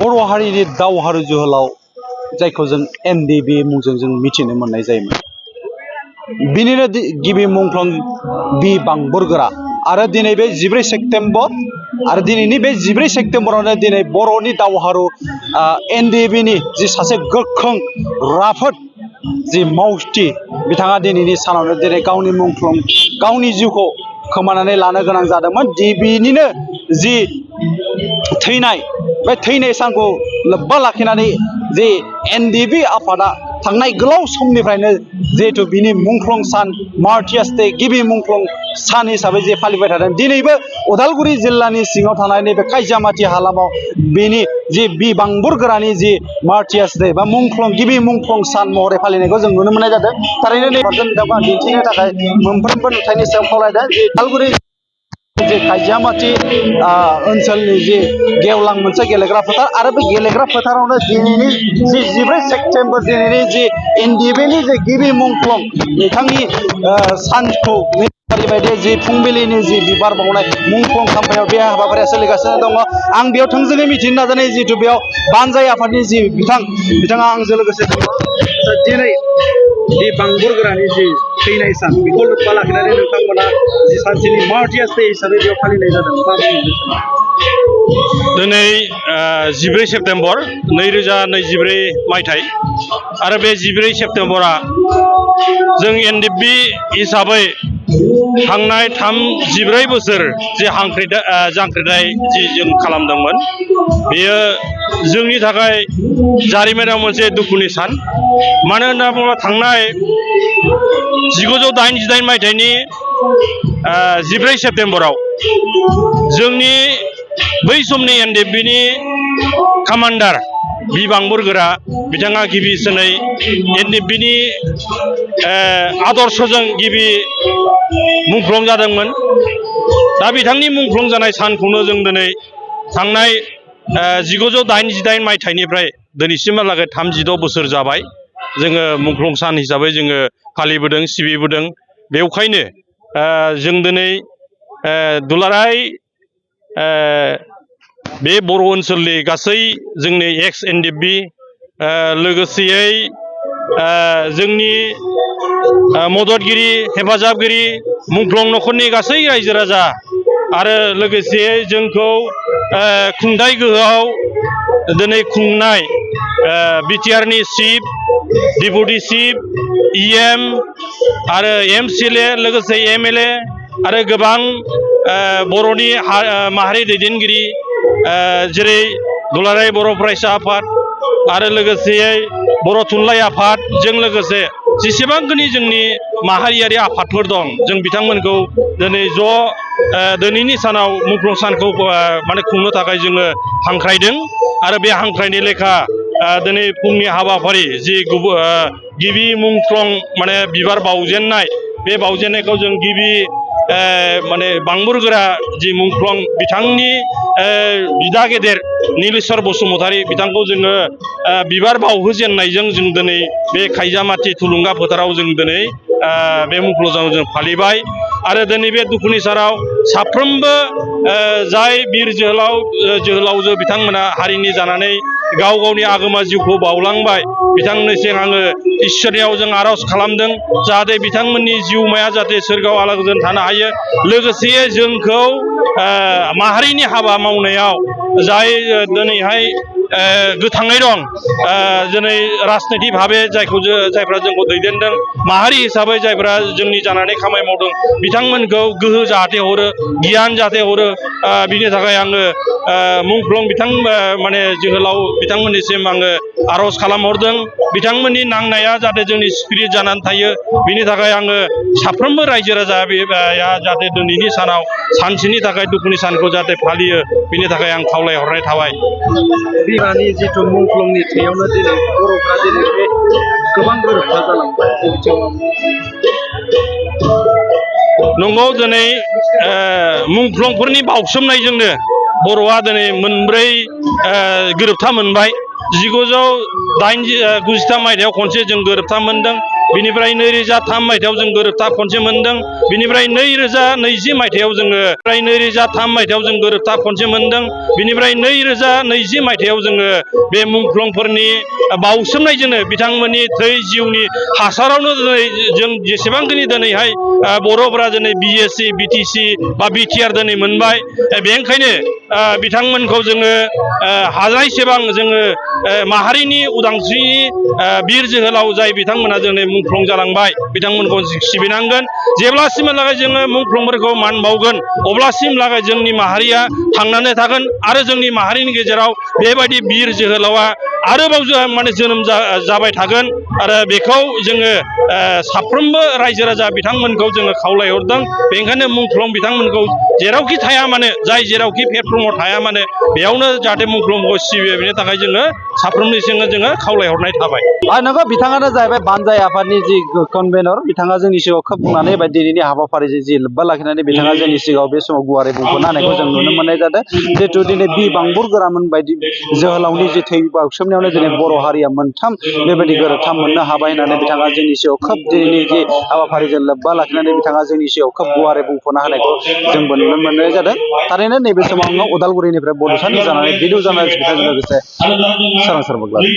बर' हारिनि दावहारु जोहोलाव जायखौ जों एनडिबि मुंजों जों मिथिनो मोननाय जायोमोन। बिनिनो गिबि मुंख्लं बि बांबुरगोरा आरो दिनै बे 14 सेप्तेम्बर आरो दिनैनि बे 14 सेप्तेम्बरावनो दिनै बर'नि दावहारु एनडिबिनि जि सासे गोख्रों राफोद जि मावथि बिथाङा दिनैनि सानावनो दिनै गावनि मुंख्लं गावनि जिउखौ खोमानानै लानो गोनां जादोंमोन। बिनिनो जि थैनाय बे थैनाय सानखौ लोब्बा लाखिनानै जे एनडिबि आफादा थांनाय गोलाव समनिफ्रायनो जिहेतु बिनि मुंख्लं सान मार्टियार्स डे गिबि मुंख्लं सान हिसाबै जे फालिबाय थादों। दिनैबो उदालगुरि जिल्लानि सिङाव थानाय नैबे काइजामाथि हालामाव बेनि जि बि बांबुरगोरानि जि मार्टियार्स डे बा मुंख्लं गिबि मुंख्लं सान महरै फालिनायखौ जों नुनो मोननाय जादों। थारैनो नैबे बिथांखौ आं दिन्थिनो थाखाय मोनफ्रोमबो नुथायनि सायाव खावलायदों। जि उदालगुरि जे काइजामाथि ओनसोलनि जि गेवलां मोनसे गेलेग्रा फोथार आरो बे गेलेग्रा फोथारावनो दिनैनि जि 14 सेप्तेम्बर दिनैनि जि एनडिबिनि जे गिबि मुंख्लं बिथांनि सानखौ बायदि जि फुंबिलिनि जि बिबार बावनाय मुंख्लं खाम्फायाव बे हाबाफारिया सोलिगासिनो दङ। आं बेयाव थोंजोङै मिथिनो नाजानाय जिहेतु बेयाव बानजाय आफादनि जि बिथाङा आंजों लोगोसे दङ। दिनै जि बांबुरगोरानि जि थैनाय सान बेखौ लोब्बा लाखिनानै नोंथांमोना जि सानसेनि मार्टियार्स डे हिसाबै बेयाव फालिनाय जादों। मा बुंनो दिनै 14 सेप्तेम्बर 2024 मायथाइ आरो बे 14 सेप्तेम्बरा जों एनडिबि हिसाबै थांनाय 14 बोसोर जि जांख्रिथाय जि जों खालामदोंमोन बेयो जोंनि थाखाय जारिमिनाव मोनसे दुखुनि सान। मानो होनना बुङोब्ला थांनाय 1988 मायथाइनि 14 सेप्तेम्बराव जोंनि बै समनि एनडिबिनि कामान्डार बि बांबुरगोरा बिथाङा गिबिसिनै एनडिबिनि आदर्शजों गिबि मुंख्लं जादोंमोन। दा बिथांनि मुंख्लं जानाय सानखौनो जों दिनै थांनाय 1988 मायथाइनिफ्राय दिनैसिमहालागै 36 बोसोर जाबाय जोङो मुंख्लं सान हिसाबै जोङो फालिबोदों सिबिबोदों। बेवखायनो जों दिनै दुलाराय बे बर' ओनसोलनि गासै जोंनि एक्स एनडिबि लोगोसेयै जोंनि मददगिरि हेफाजाबगिरि मुंख्लं न'खरनि गासै रायजो राजा आरो लोगोसेयै जोंखौ खुंथाय गोहोआव दिनै खुंनाय बिटिआरनि चिफ डिपुटि चिफ इएम आरो एमसिएलए लोगोसे एमएलए आरो गोबां बर'नि माहारि दैदेनगिरि जेरै दुलाराय बर' फरायसा आफाद आरो लोगोसेयै बर' थुनलाइ आफादजों लोगोसे जेसेबांखिनि जोंनि माहारियारि आफादफोर दं जों बिथांमोनखौ दिनै दिनैनि सानाव मुंख्लं सानखौ माने खुंनो थाखाय जोङो हांख्रायदों। आरो बे हांख्रायनाय लेखा दिनै फुंनि हाबाफारि जि गिबि मुंख्लं माने बिबार बावजेननाय बे बावजेननायखौ जों गिबि माने बांबुरगोरा जि मुंख्लं बिथांनि बिदा गेदेर नीलेश्वर बसुमतारी बिथांखौ जोङो बिबार बावहोजेननायजों जों दिनै बे काइजामाथि थुलुंगा फोथाराव जों दिनै बे मुंख्लंखौ जों फालिबाय। आरो दिनै बे दुखुनि सानाव साफ्रोमबो जाय बिर जोहोलावजो बिथांमोना हारिनि जानानै गाव गावनि आगोमा जिउखौ बावलांबाय बिथांमोननिसिम आङो इसोरनियाव जों आर'ज खालामदों जाहाथे बिथांमोननि जिउमाया जाहाथे सोरगोआव आलो गोजोन थानो हायो। लोगोसे जोंखौ माहारिनि हाबा मावनायाव जाय दिनैहाय गोथाङै दं दिनै राजनितिक भाबै जायफ्रा जोंखौ दैदेनदों माहारि हिसाबै जायफ्रा जोंनि जानानै खामानि मावदों बिथांमोनखौ गोहो जाहाथे हरो गियान जाहाथे हरो बिनि थाखाय आङो मुंख्लं माने जोहोलाव बिथांमोननिसिम आङो आर'ज खालामहरदों। बिथांमोननि नांनाया जाहाथे जोंनि स्पिरिट जानानै थायो बिनि थाखाय आङो साफ्रोमबो रायजो राजा जाहाथे दिनैनि सानाव सानसेनि थाखाय दुखुनि सानखौ जाहाथे फालियो बिनि थाखाय आं खावलायहरनाय थाबाय। बिमानि जिथु मुंख्लंनि थैयावनो दिनै बर'फ्रा दिनै बे गोबां गोरोबथा जालांबाय। नंगौ दिनै मुंख्लंफोरनि बावसोमनायजोंनो बर'आ दिनै मोनब्रै गोरोबथा मोनबाय। 1993 मायथाइयाव खनसे जों गोरोबथा मोनदों। बिनिफ्राय 2003 मायथाइयाव जों गोरोबथा खनसे मोनदों बिनिफ्राय 2020 मायथाइयाव जोङो 2003 मायथाइयाव जों गोरोबथा खनसे मोनदों बिनिफ्राय 2020 मायथाइयाव जोङो बे मुंख्लंफोरनि बाउसोमनायजोंनो बिथांमोननि थै जिउनि हासारावनो दिनै जों जेसेबांखिनि दिनैहाय बर'फोरा दिनै BSc BTC बा BTR दिनै मोनबाय बेनिखायनो बिथांमोनखौ जोङो हाजायसेबां जोङो माहारिनि उदांस्रिनि बिर जोहोलाव जाय बिथांमोना दिनै मुंख्लं जालांबाय बिथांमोनखौ सिबिनांगोन जेब्लासिमहालागै जोङो मुंख्लंफोरखौ मान बावगोन अब्लासिमहालागै जोंनि माहारिया थांनानै थागोन आरो जोंनि माहारिनि गेजेराव बेबायदि बिर जोहोलावा आरोबाव माने जोनोम जाबाय थागोन आरो बेखौ जोङो साफ्रोमबो रायजो राजा बिथांमोनखौ जोङो खावलायहरदों बेनिखायनो मुंख्लं बिथांमोनखौ जेरावखि थाया मानो जाय जेरावखि प्लेटफर्माव थाया मानो बेयावनो जाहाथे मुंख्लंखौ सिबियो बेनि थाखाय जोङो साफ्रोमनिसिम जोङो खावलायहरनाय थाबाय। नोंगौ बिथाङानो जाहैबाय बानजाय आफादनि जि कनभेनर बिथाङा जोंनि सिगाङाव खोब बुंनानै एबा दिनैनि हाबाफारिजों जि लोब्बा लाखिनानै बिथाङा जोंनि सिगाङाव बे समाव गुवारै बुंफोरनो हानायखौ जों नुनो मोननाय जादों जिहेतु दिनै बि बांबुर गोरामोन बायदि जोहोलावनि जि थै बाउसोमनायावनो दिनै बर' हारिया मोनथाम बेबायदि गोरोबथा मोननो हाबाय होननानै बिथाङा जोंनि सिगाङाव खोब दिनैनि जि हाबाफारिजों लोब्बा लाखिनानै बिथाङा जोंनि सिगाङाव खोब गुवारै बुंफोरनो हानायखौ जोंबो नुनो मोननाय जादों थारैनो नैबे समाव आङो उदालगुरिनिफ्राय बड'सानि जानानै भिडिअ जानानै बिथांजों लोगोसे सोरांसार बगलारि।